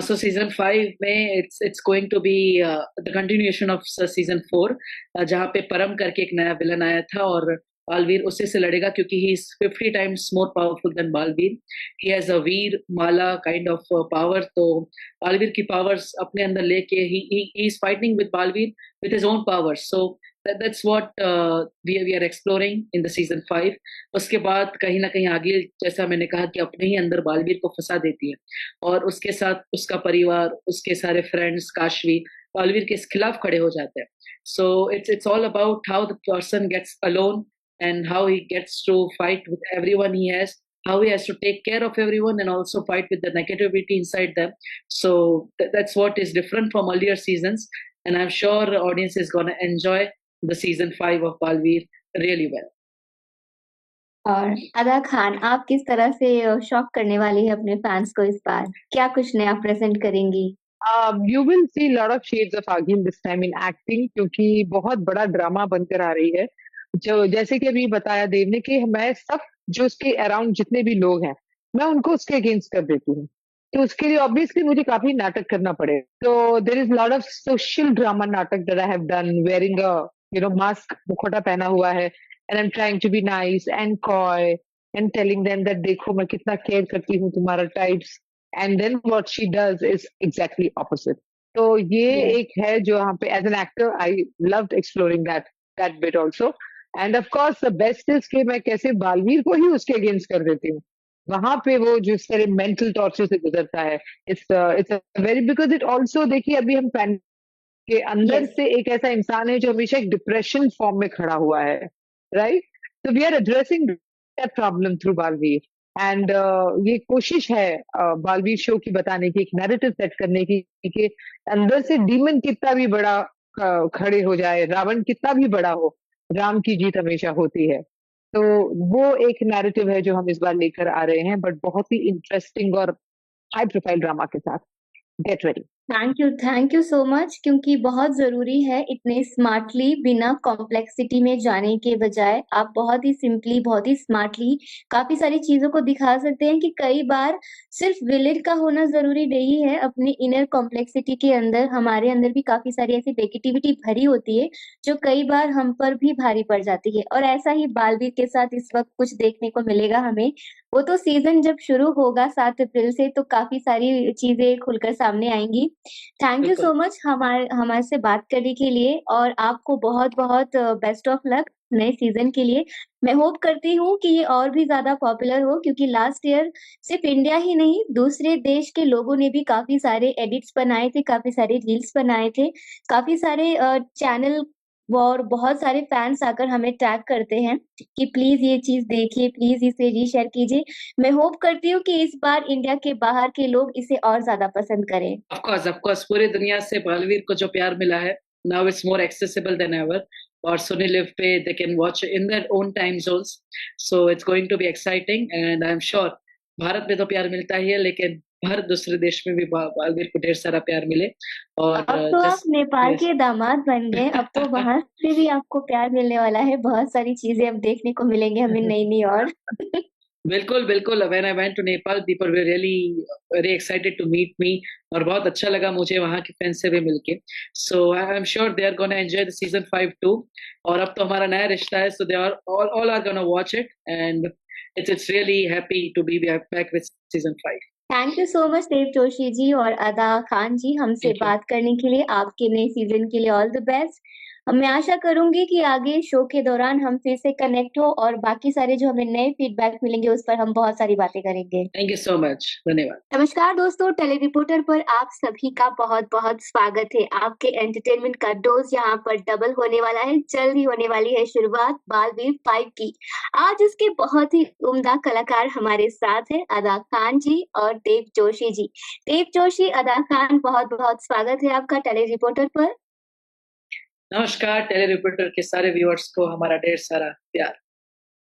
So season 5 में it's going to be the continuation of season 4, जहाँ पे परम करके एक नया विलन आया था और बालवीर उसी से लड़ेगा क्योंकि he is 50 times more powerful than Baalveer. He has a Veer Mala kind of power. तो बालवीर की powers अपने अंदर लेके he is fighting with Baalveer with his own powers. So that's what we are exploring in the season 5. उसके बाद कहीं ना कहीं आगे जैसा मैंने कहा कि अपने ही अंदर बालवीर को फंसा देती है और उसके साथ उसका परिवार, उसके सारे फ्रेंड्स, काशवी बालवीर के खिलाफ खड़े हो जाते हैं. So it's all about how the person gets alone and how he gets to fight with everyone he has, how he has to take care of everyone and also fight with the negativity inside them. So that's what is different from earlier seasons, and I'm sure the audience is gonna enjoy the season 5 of Balveer really well. और अदा खान, आप किस तरह से shock करने वाली है अपने fans को इस बार? क्या कुछ नया प्रेजेंट करेंगी? You will see a lot of shades of Aghin this time in acting क्योंकि बहुत बड़ा ड्रामा बनकर आ रही है. जो जैसे कि अभी बताया देव ने कि मैं सब जो उसके अराउंड जितने भी लोग हैं मैं उनको उसके अगेंस्ट कर देती हूँ. तो उसके लिए ऑब्वियसली मुझे काफी नाटक करना पड़े. तो there is lot of social drama नाटक that I have done wearing a mask, मुखौटा पहना हुआ है and I am trying to be nice and coy and telling them that देखो मैं कितना केयर करती हूँ तुम्हारा types. And then what she does is exactly opposite. तो ये एक है जो यहाँ पे as an actor I loved exploring that bit also. And of course the best is कि मैं कैसे बालवीर को ही उसके अगेंस्ट कर देती हूँ. वहां पे वो जिस तरह मेंटल टॉर्चर से गुजरता है, it's very because it also देखिए अभी हम पैन के अंदर Yes. से एक ऐसा इंसान है जो हमेशा एक डिप्रेशन फॉर्म में खड़ा हुआ है, राइट. तो we are addressing that problem through Baalveer. And ये कोशिश है बालवीर शो की बताने की, एक नैरेटिव सेट करने की कि अंदर से डीमन कितना भी बड़ा खड़े हो जाए, रावण कितना भी बड़ा हो, राम की जीत हमेशा होती है. तो वो एक नैरेटिव है जो हम इस बार लेकर आ रहे हैं, बट बहुत ही इंटरेस्टिंग और हाई प्रोफाइल ड्रामा के साथ. Get ready. Thank you so much, क्योंकि बहुत जरूरी है इतने स्मार्टली बिना कॉम्प्लेक्सिटी में जाने के बजाय आप बहुत ही सिंपली, बहुत ही स्मार्टली काफी सारी चीजों को दिखा सकते हैं कि कई बार सिर्फ विलेन का होना जरूरी नहीं है. अपने इनर कॉम्प्लेक्सिटी के अंदर हमारे अंदर भी काफी सारी ऐसी नेगेटिविटी भरी होती है जो कई बार हम पर भी भारी पड़ जाती है. और ऐसा ही बालवीर के साथ इस वक्त कुछ देखने को मिलेगा हमें. वो तो सीजन जब शुरू होगा 7 अप्रैल से तो काफी सारी चीजें खुलकर सामने आएंगी. थैंक यू सो मच हमारे से बात करने के लिए और आपको बहुत बहुत बेस्ट ऑफ लक नए सीजन के लिए. मैं होप करती हूँ कि ये और भी ज्यादा पॉपुलर हो, क्योंकि लास्ट ईयर सिर्फ इंडिया ही नहीं दूसरे देश के लोगों ने भी काफी सारे एडिट्स बनाए थे, काफी सारे रील्स बनाए थे, काफी सारे चैनल और बहुत सारे फैंस आकर हमें टैग करते हैं कि प्लीज ये चीज देखिए, प्लीज इसे रीशेयर कीजिए. मैं होप करती हूँ कि इस बार इंडिया के बाहर के लोग इसे और ज्यादा पसंद करें. Of course, पूरी दुनिया से बालवीर को जो प्यार मिला है, now it's more accessible than ever. और सोनी लिव पे they can watch in their own time zones. So it's going to be exciting and I'm sure Bharat में तो प्यार मिलता ही है, लेकिन हर दूसरे देश में भी बालवीर को ढेर सारा प्यार मिले. और अब तो आप नेपाल के दामाद बन गए, अब तो वहां से भी आपको प्यार मिलने वाला है. बहुत सारी चीजें अब देखने को मिलेंगे हमें नई नई. और बिल्कुल बिल्कुल. When I went to Nepal, people were really very excited to meet me. और बहुत अच्छा लगा मुझे वहाँ के फैंस से भी मिलके. So I'm sure they are gonna enjoy the season 5 too. और अब तो हमारा नया रिश्ता है, so they are all are gonna watch it and it's really happy to be back with season 5. Thank you so much Dev Joshi ji और अदा खान जी हमसे Thank you. बात करने के लिए. आपके नए सीजन के लिए ऑल द बेस्ट. मैं आशा करूंगी कि आगे शो के दौरान हम फिर से कनेक्ट हो और बाकी सारे जो हमें नए फीडबैक मिलेंगे उस पर हम बहुत सारी बातें करेंगे. Thank you so much. धन्यवाद. नमस्कार दोस्तों, टेली रिपोर्टर पर आप सभी का बहुत बहुत स्वागत है. आपके एंटरटेनमेंट का डोज यहाँ पर डबल होने वाला है. जल्द ही होने वाली है शुरुआत बालवीर 5 की. आज उसके बहुत ही उम्दा कलाकार हमारे साथ है, अदा खान जी और देव जोशी जी. देव जोशी, अदा खान, बहुत बहुत स्वागत है आपका टेली रिपोर्टर पर. नमस्कार टेली रिपोर्टर के सारे व्यूअर्स को हमारा ढेर सारा प्यार.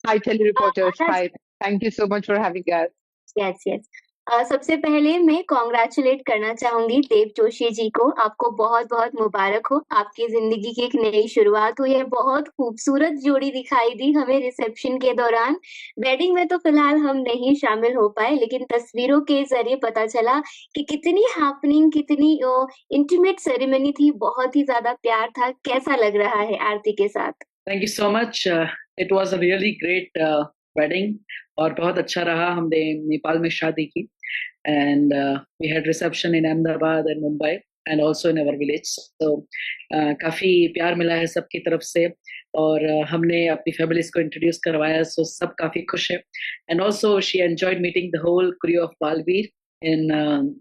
Hi, telereporters. Hi. Thank you so much for having us. Yes. सबसे पहले मैं कांग्रेचुलेट करना चाहूँगी देव जोशी जी को। आपको बहुत-बहुत मुबारक हो। आपकी ज़िंदगी की एक नई शुरुआत हुई है। बहुत खूबसूरत जोड़ी दिखाई दी हमें रिसेप्शन के दौरान। वेडिंग में तो फिलहाल हम नहीं शामिल हो पाए, लेकिन तस्वीरों के ज़रिए पता चला कि कितनी हैपनिंग, कितनी इंटीमेट सेरेमनी थी, बहुत ही ज़्यादा प्यार था। कैसा लग रहा है आरती के साथ? Thank you so much. It was a really great wedding और बहुत अच्छा रहा। हमने नेपाल में शादी की and we had reception in Ahmedabad and Mumbai and also in our village. So काफी प्यार मिला है सबकी तरफ से और हमने अपनी फैमिलीज को इंट्रोड्यूस करवाया, सो सब काफी खुश है। And also she enjoyed meeting the whole crew of Baalveer in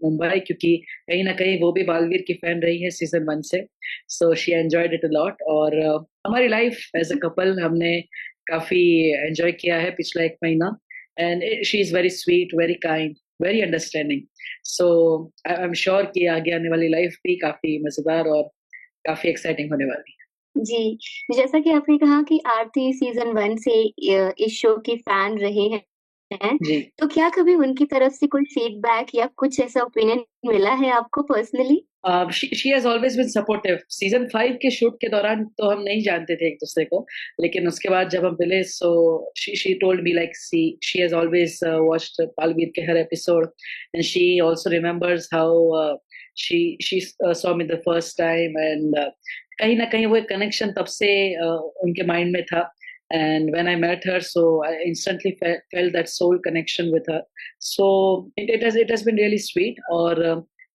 Mumbai, क्योंकि कहीं ना कहीं वो भी बालवीर की फैन रही है सीजन 1 से। So she enjoyed it a lot और हमारी लाइफ एज अ कपल हमने काफी एंजॉय किया है पिछला 1 महीना। And she is very sweet, very kind, very understanding. So I am sure कि आगे आने वाली लाइफ भी काफी मजेदार और काफी एक्साइटिंग होने वाली है। जी, जैसा कि आपने कहा कि आरती सीज़न 1 से इस शो की फैन रहे हैं, जी। तो क्या कभी उनकी तरफ से कोई फीडबैक या कुछ ऐसा ओपिनियन मिला है आपको personally? She has always been supportive. Season 5 के शूट के दौरान तो हम नहीं जानते थे एक दूसरे को, लेकिन उसके बाद जब हम मिले so she told me like she has always watched Baalveer के हर episode and she also remembers how she saw me the first time and कहीं ना कहीं वो एक कनेक्शन तब से उनके माइंड में था। And when I met her, so I instantly felt that soul connection with her. So it has been really sweet. और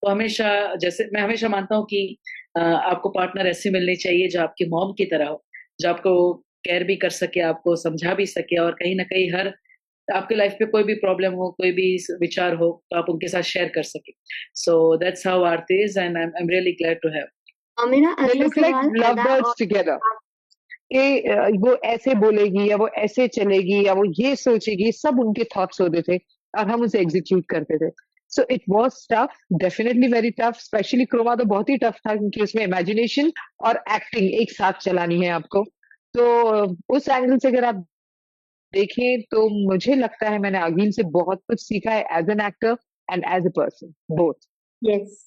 तो हमेशा, जैसे मैं हमेशा मानता हूँ कि आपको पार्टनर ऐसी मिलनी चाहिए जो आपकी मॉम की तरह हो, जो आपको केयर भी कर सके, आपको समझा भी सके और कहीं ना कहीं हर आपके लाइफ पे कोई भी प्रॉब्लम हो, कोई भी विचार हो, तो आप उनके साथ शेयर कर सके। So that's how Aarti is and I am really glad to have. मेरा They अगला look like सवाल अदा lovebirds और together. कि वो ऐसे बोलेगी या वो ऐसे चलेगी या वो ये सोचेगी, सब उनके थॉट्स होते थे और हम उसे एग्जीक्यूट करते थे। So it was tough, definitely very tough. Specially Chroma तो बहुत ही टफ था क्योंकि उसमें इमेजिनेशन और एक्टिंग एक साथ चलानी है आपको। तो उस एंगल से अगर आप देखें तो मुझे लगता है मैंने आगिल से बहुत कुछ सीखा है as an actor and as a person both. Yes.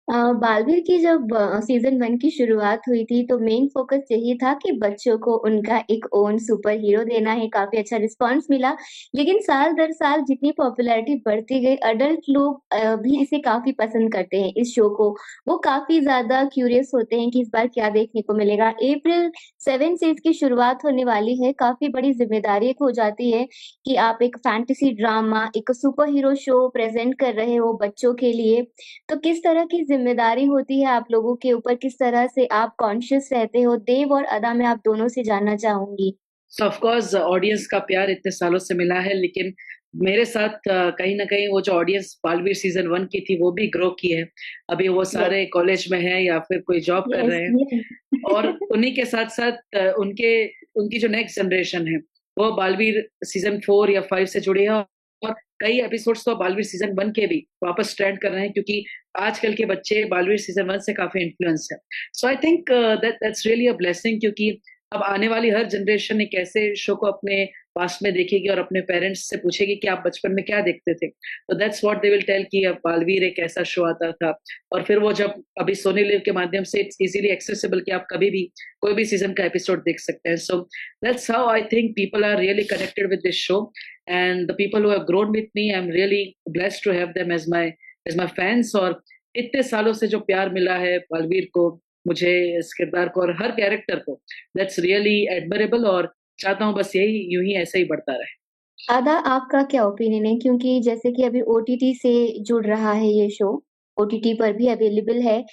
Baalveer की जब सीज़न 1 की शुरुआत हुई थी, तो मेन फ़ोकस यही था कि बच्चों को उनका एक ओन सुपर हीरो देना है, काफ़ी अच्छा रिस्पॉन्स मिला। लेकिन साल दर साल जितनी पॉपुलैरिटी बढ़ती गई, अडल्ट लोग भी इसे काफ़ी पसंद करते हैं, इस शो को। वो काफ़ी ज़्यादा क्यूरियस होते हैं कि इस बार क्या देखने को मिलेगा। अप्रैल 7 से इसकी शुरुआत होने वाली है, काफ़ी बड़ी ज़िम्मेदारी एक हो जाती है कि आप एक फैंटेसी ड्रामा, एक सुपर हीरो शो प्रेज़ेंट कर रहे हो बच्चों के लिए। तो किस तरह की ज़िम्मेदारी होती है आप लोगों के ऊपर? किस तरह से आप कॉन्शियस रहते हो? देव और अदा मैं आप दोनों से जानना चाहूँगी। सो ऑफ कोर्स ऑडियंस का प्यार इतने सालों से मिला है, लेकिन मेरे साथ कहीं ना कहीं वो जो ऑडियंस बालवीर सीजन 1 की थी वो भी ग्रो की है। अभी वो यस, सारे कॉलेज में हैं या फिर कोई जॉब कर यस, रहे हैं और यस। उन्हीं के साथ साथ उनकी जो नेक्स्ट जनरेशन है वो बालवीर सीजन 4 या 5 से जुड़ी है और कई एपिसोड्स तो बालवीर सीजन 1 के भी वापस ट्रेंड कर रहे हैं, क्योंकि आजकल के बच्चे बालवीर सीजन 1 से काफी इन्फ्लुएंस है। So I think that's really a blessing, क्योंकि अब आने वाली हर जनरेशन एक ऐसे शो को अपने पास में देखेगी और अपने पेरेंट्स से पूछेगी कि आप बचपन में क्या देखते थे। तो that's what they will tell कि अब बालवीर एक ऐसा शो आता था और फिर वो जब अभी सोनी लिव के माध्यम से इट्स इजीली एक्सेसिबल कि आप कभी भी कोई भी सीजन का एपिसोड देख सकते हैं। So that's how I think people are really connected with this show and the people who have grown with me, I am really blessed to have them as my fans. और इतने सालों से जो प्यार मिला है बालवीर को, मुझे इस किरदार को और हर कैरेक्टर को, दैट्स रियली एडमिरेबल और चाहता हूँ बस यही यूं ही ऐसे ही बढ़ता रहे। आदा आपका क्या ओपिनियन है? क्योंकि जैसे कि अभी ओटीटी से जुड़ रहा है ये शो, ओटीटी पर भी अवेलेबल है।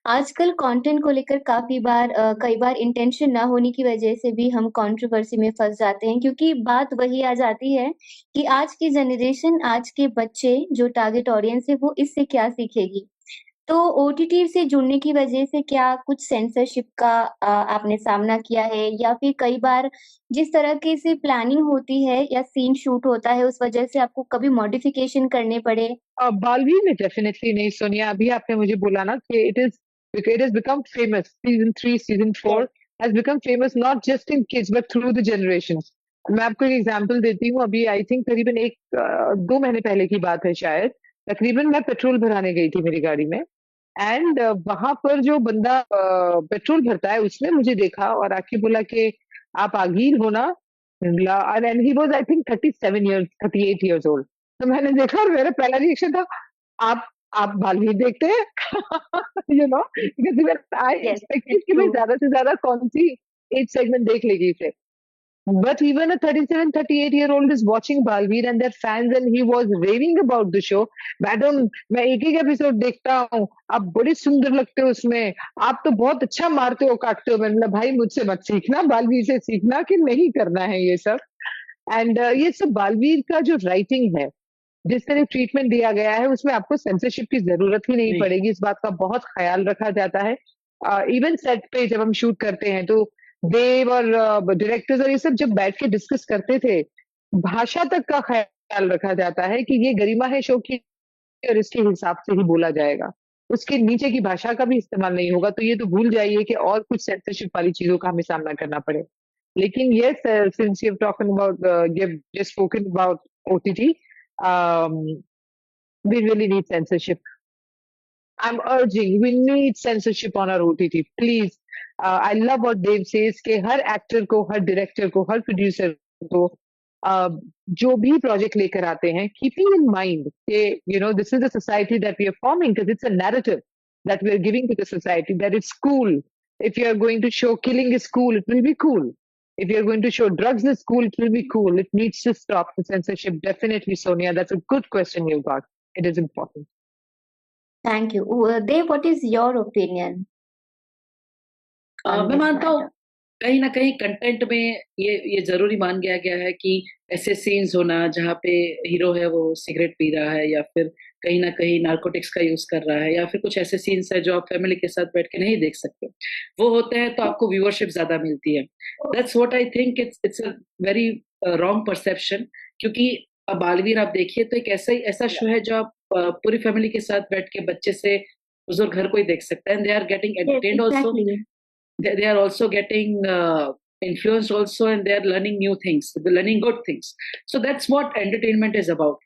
आजकल कंटेंट को लेकर कई बार इंटेंशन ना होने की वजह से भी हम कंट्रोवर्सी में फँस जाते हैं, क्योंकि बात वही आ जाती है कि आज की जनरेशन, आज के बच्चे जो टारगेट ऑडियंस है वो इससे क्या सीखेगी? तो ओटीटी से जुड़ने की वजह से क्या कुछ सेंसरशिप का आपने सामना किया है, या फिर कई बार जिस तरीके से प्लानिंग होती है या सीन शूट होता है उस वजह से आपको कभी मॉडिफिकेशन करने पड़े? बालवीर में डेफिनेटली नहीं। सोनिया, अभी आपने मुझे बोला ना कि it is become famous. Season 3 season 4 has become famous not just in kids but through the generations. मैं आपको एक एग्जांपल देती हूँ। अभी आई थिंक करीबन 2 महीने पहले की बात है शायद। तकरीबन मैं पेट्रोल भराने गई थी मेरी गाड़ी में, एंड वहां पर जो बंदा पेट्रोल भरता है उसने मुझे देखा और आके बोला कि आप आगीर हो ना, and he was I think 38 years old. तो मैंने देखा और मेरा पहला रिएक्शन था, आप आप बालवीर देखते हैं? You know, because I Yes, expected that's कि भाई true. ज्यादा से ज्यादा कौन सी एज सेगमेंट देख लेगी इसे। But even a 37, 38-year-old is watching Balveer and their fans, and he was raving about the show. Madam, मैं एक एक एपिसोड देखता हूँ, आप बड़े सुंदर लगते हो उसमें, आप तो बहुत अच्छा मारते हो काटते हो। मैंने बोला भाई मुझसे मत सीखना, बालवीर से सीखना कि नहीं करना है ये सब। एंड ये सब बालवीर का जो राइटिंग है, जिस तरह ट्रीटमेंट दिया गया है, उसमें आपको सेंसरशिप की जरूरत ही नहीं नहीं पड़ेगी। इस बात का बहुत ख्याल रखा जाता है। इवन सेट पे जब हम शूट करते हैं तो देव और डायरेक्टर्स और ये सब जब बैठ के डिस्कस करते थे, भाषा तक का ख्याल रखा जाता है कि ये गरिमा है शो की और इसके हिसाब से ही बोला जाएगा, उसके नीचे की भाषा का भी इस्तेमाल नहीं होगा। तो ये तो भूल जाइए कि और कुछ सेंसरशिप वाली चीजों का हमें सामना करना पड़े। लेकिन yes, since you have talking about you have just spoken about OTT, we really need censorship. I'm urging, we need censorship on our OTT, please. I love what Dave says कि हर actor को, हर director को, हर producer को जो भी project लेकर आते हैं, keeping in mind कि you know this is the society that we are forming, because it's a narrative that we are giving to the society that it's cool. If you are going to show killing is cool, it will be cool. If you are going to show drugs is cool, it will be cool. It needs to stop the censorship. Definitely, Sonia, that's a good question you got. It is important. Thank you. Dev, what is your opinion on मैं this मानता हूँ matter? कहीं ना कहीं content में ये जरूरी मान गया गया है कि ऐसे सीन्स होना जहाँ पे हीरो है वो सिगरेट पी रहा है या फिर कहीं ना कहीं नार्कोटिक्स का यूज कर रहा है या फिर कुछ ऐसे सीन्स है जो आप फैमिली के साथ बैठ के नहीं देख सकते, वो होते हैं तो आपको व्यूअरशिप ज्यादा मिलती है। That's what I think, it's a very wrong perception. क्योंकि अब बालवीर आप देखिए तो एक ऐसा शो है जो आप पूरी फैमिली के साथ बैठ के बच्चे से बुजुर्ग हर कोई देख सकता है, and they are getting Yes, entertained also, exactly. they are also getting influenced also, and they are learning new things, they're learning good things. So that's what entertainment is about.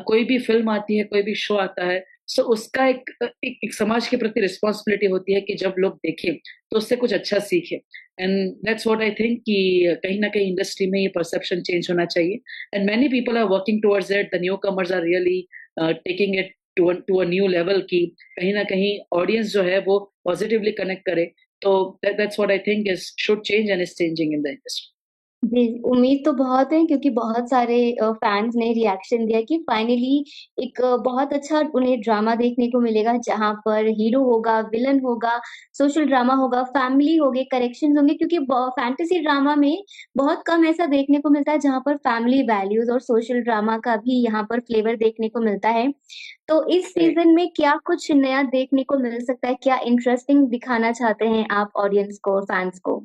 कोई भी फिल्म आती है, कोई भी show आता है, सो उसका एक समाज के प्रति रिस्पॉन्सिबिलिटी होती है कि जब लोग देखें तो उससे कुछ अच्छा सीखें। And that's what I think कि कहीं ना कहीं इंडस्ट्री में ये परसेप्शन चेंज होना चाहिए, and many people are working towards it. The new commerce are really taking it to a new level कि कहीं ना कहीं ऑडियंस जो है वो पॉजिटिवली कनेक्ट करे। तो that's what I think is should change and is changing in the industry. जी, उम्मीद तो बहुत है क्योंकि बहुत सारे फैन्स ने रिएक्शन दिया कि फाइनली एक बहुत अच्छा उन्हें ड्रामा देखने को मिलेगा जहाँ पर हीरो होगा, विलन होगा, सोशल ड्रामा होगा, फैमिली होंगे, करेक्शंस होंगे क्योंकि फैंटेसी ड्रामा में बहुत कम ऐसा देखने को मिलता है जहाँ पर फैमिली वैल्यूज और सोशल ड्रामा का भी यहाँ पर फ्लेवर देखने को मिलता है। तो इस Right. सीजन में क्या कुछ नया देखने को मिल सकता है? क्या इंटरेस्टिंग दिखाना चाहते हैं आप ऑडियंस को, फैन्स को?